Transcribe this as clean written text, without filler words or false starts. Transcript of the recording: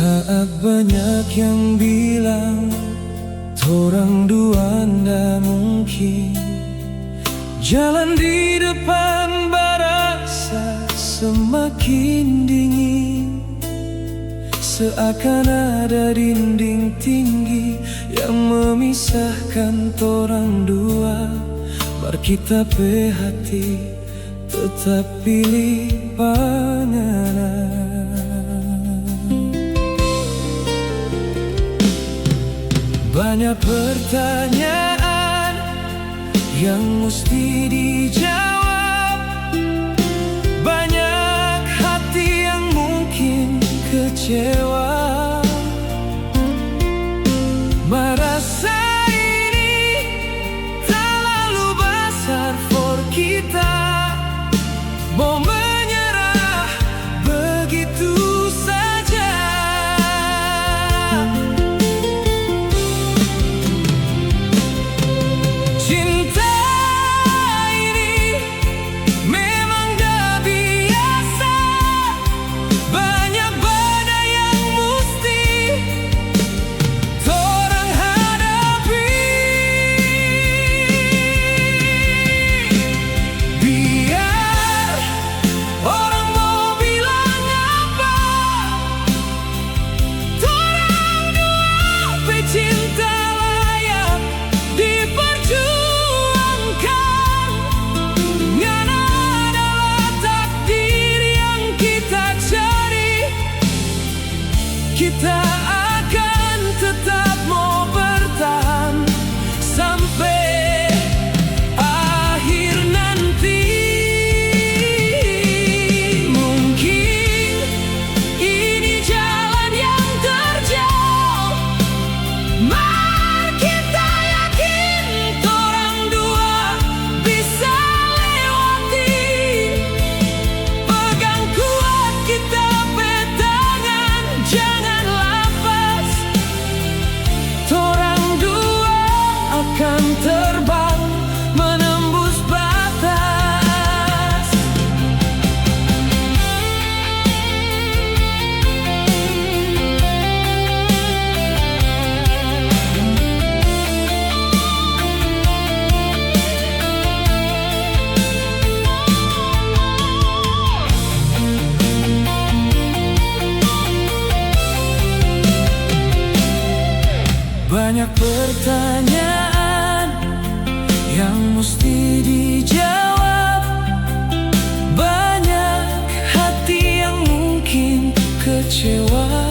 Saat banyak yang bilang torang dua ndak mungkin, jalan di depan barasa semakin dingin. Seakan ada dinding tinggi yang memisahkan torang dua. Bar kita pe hati tetap pilih panganan. Banyak pertanyaan yang mesti dijawab, banyak hati yang mungkin kecewa. Merasa ini terlalu besar for kita, mau menyerah begitu saja. Cinta ini memang dah biasa, banyak badai yang mesti torang hadapi. Biar orang mau bilang apa, torang dua pe cinta layak diperjuangkan. Dengan adalah takdir yang kita cari, kita akan tetap mau bertahan sampai akhir nanti. Mungkin ini jalan yang terjal, mar kita yakin torang dua bisa lewati. Pegang kuat kita pe tangan, jangan lepas. Torang dua akan terbang menembus batas. Banyak pertanyaan yang mesti dijawab, banyak hati yang mungkin kecewa.